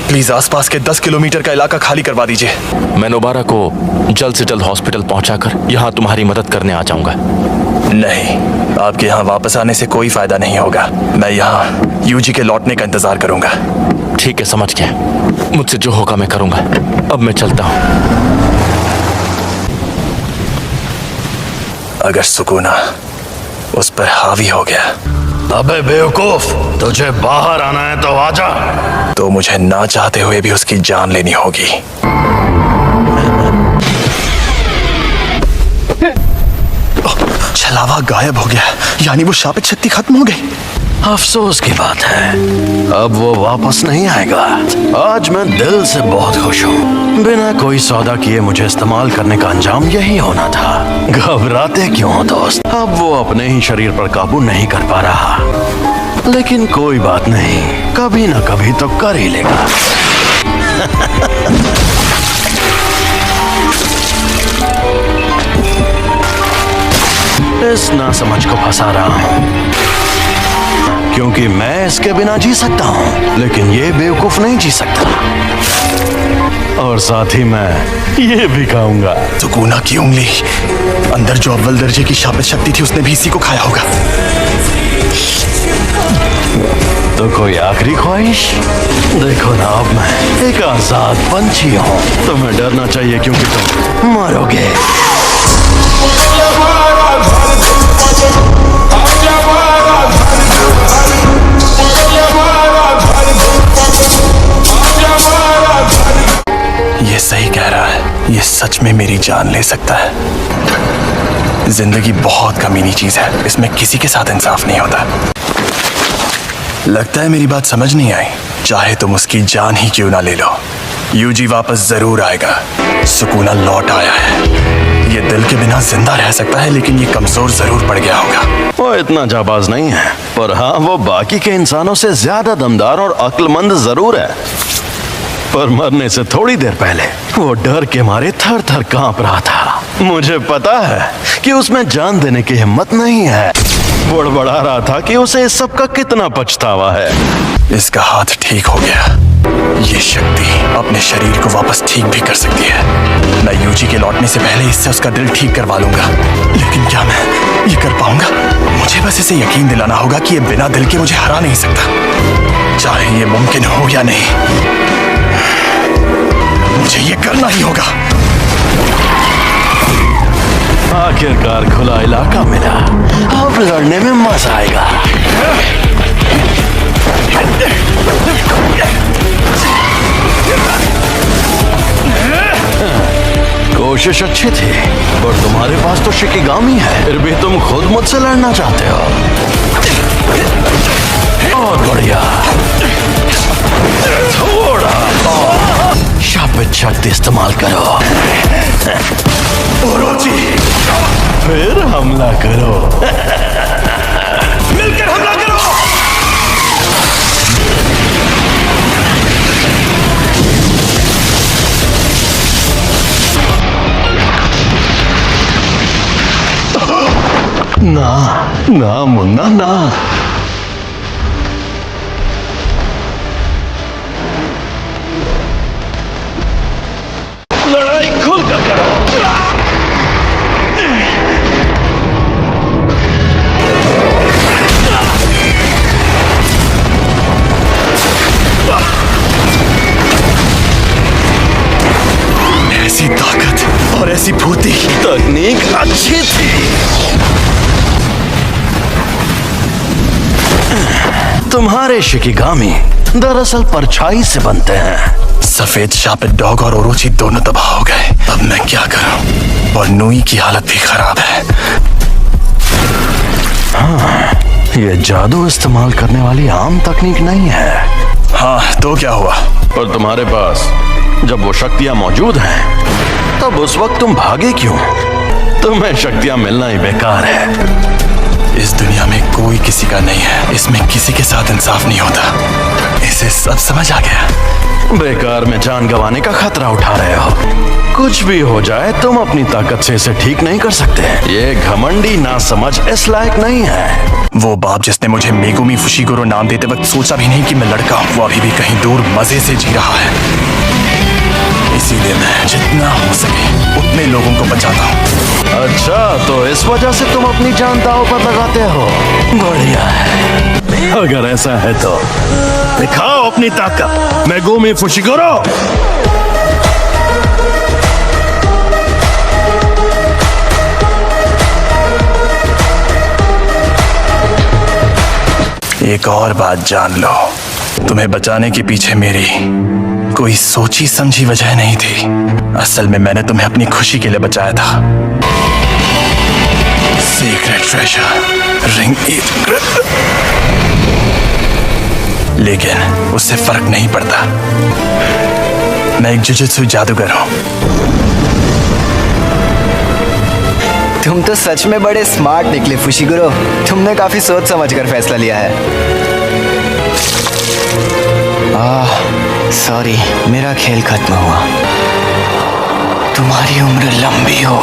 Please आसपास के 10 kilometre का इलाका खाली करवा दीजिए। मैं नोबारा को जल्द से जल्द हॉस्पिटल पहुंचाकर यहाँ तुम्हारी मदद करने आ जाऊंगा। नहीं, आपके यहाँ वापस आने से कोई फायदा नहीं होगा। मैं यहाँ यूजी के लौटने का इंतजार करूंगा। ठीक है, समझ गया। मुझसे जो होगा मैं करूंगा। अब मैं चलता हूँ। अगर सुकूना उस पर हावी हो गया। अबे बेवकूफ, तुझे बाहर आना है तो आजा। तो मुझे ना चाहते हुए भी उसकी जान लेनी होगी। छलावा गायब हो गया, यानी वो शापित शक्ति खत्म हो गई। अफसोस की बात है, अब वो वापस नहीं आएगा। आज मैं दिल से बहुत खुश हूँ। बिना कोई सौदा किए मुझे इस्तेमाल करने का अंजाम यही होना था। घबराते क्यों हो दोस्त? अब वो अपने ही शरीर पर काबू नहीं कर पा रहा, लेकिन कोई बात नहीं, कभी ना कभी तो कर ही लेगा। इस नासमझ को फंसा रहा हूँ, क्योंकि मैं इसके बिना जी सकता हूँ, लेकिन ये बेवकूफ नहीं जी सकता। और साथ ही मैं ये भी खाऊंगा। सुकूना की उंगली, अंदर जो अव्वल दर्जे की शापित शक्ति थी उसने भी इसी को खाया होगा। तो कोई आखिरी ख्वाहिश? देखो ना, अब मैं एक आजाद पंछी हूँ। तुम्हें डरना चाहिए क्योंकि तुम मरोगे। ये सही कह रहा है, ये सच में मेरी जान ले सकता है। जिंदगी बहुत कमीनी चीज है, इसमें किसी के साथ इंसाफ नहीं होता। लगता है मेरी बात समझ नहीं आई। चाहे तुम उसकी जान ही क्यों ना ले लो, यूजी वापस जरूर आएगा। सुकूना लौट आया है। ये दिल के बिना जिंदा रह सकता है, लेकिन ये कमजोर जरूर पड़ गया होगा। वो इतना जाबाज नहीं है, पर हाँ, वो बाकी के इंसानों से ज्यादा दमदार और अक्लमंद जरूर है। पर मरने से थोड़ी देर पहले वो डर के मारे थर थर कांप रहा था। मुझे पता है कि उसमें जान देने की हिम्मत नहीं है। बड़बड़ा रहा था कि उसे इस सब का कितना पछतावा है। इसका हाथ ठीक हो गया। ये शक्ति अपने शरीर को वापस ठीक भी कर सकती है। मैं यूजी के लौटने से पहले इससे उसका दिल ठीक करवा लूंगा। लेकिन क्या मैं ये कर पाऊंगा? मुझे बस इसे यकीन दिलाना होगा कि ये बिना दिल के मुझे हरा नहीं सकता, चाहे ये मुमकिन हो या नहीं। मुझे ये करना ही होगा। आखिरकार खुला इलाका मिला, अब लड़ने में मजा आएगा। कोशिश अच्छी थी, पर तुम्हारे पास तो शिकिगामी है, फिर भी तुम खुद मुझसे लड़ना चाहते हो। बहुत बढ़िया। थोड़ा शापित शक्ति इस्तेमाल करो। ओरोची, फिर हमला करो। मिलकर हमला करो। ना ना मुन्ना, ना। लड़ाई खुलकर करो। ऐसी ताकत और ऐसी फुर्ती। तकनीक अच्छी थी। तुम्हारे शिकिगामी दरअसल परछाई से बनते हैं। सफेद शापित डॉग और ओरोची दोनों तबाह हो गए। अब मैं क्या करूं? और नूई की हालत भी खराब है। हाँ, ये जादू इस्तेमाल करने वाली आम तकनीक नहीं है। हाँ, तो क्या हुआ? पर तुम्हारे पास जब वो शक्तियां मौजूद हैं, तब उस वक्त तुम भागे क्यों? तुम्हें शक्तियां मिलना ही बेकार है। इस दुनिया में कोई किसी का नहीं है। इसमें किसी के साथ इंसाफ नहीं होता। इसे सब समझ आ गया। बेकार में जान गंवाने का खतरा उठा रहे हो। कुछ भी हो जाए तुम अपनी ताकत से इसे ठीक नहीं कर सकते। ये घमंडी नासमझ इस लायक नहीं है। वो बाप जिसने मुझे मेगुमी फुशिगुरो नाम देते वक्त सोचा भी नहीं कि मैं लड़का हूँ, वो अभी भी कहीं दूर मजे से जी रहा है। इसीलिए मैं जितना हो सके उतने लोगों को बचाता हूँ। अच्छा, तो इस वजह से तुम अपनी जान दांव पर लगाते हो। बढ़िया है। अगर ऐसा है तो दिखाओ अपनी ताकत, मेगुमी फुशिगुरो। एक और बात जान लो, तुम्हें बचाने के पीछे मेरी कोई सोची समझी वजह नहीं थी। असल में मैंने तुम्हें अपनी खुशी के लिए बचाया था। सीक्रेट ट्रेजर रिंग लेकिन उससे फर्क नहीं पड़ता। मैं एक जुजुत्सु जादूगर हूं। तुम तो सच में बड़े स्मार्ट निकले फुशिगुरो। तुमने काफी सोच समझ कर फैसला लिया है। सॉरी, मेरा खेल खत्म हुआ। तुम्हारी उम्र लंबी हो।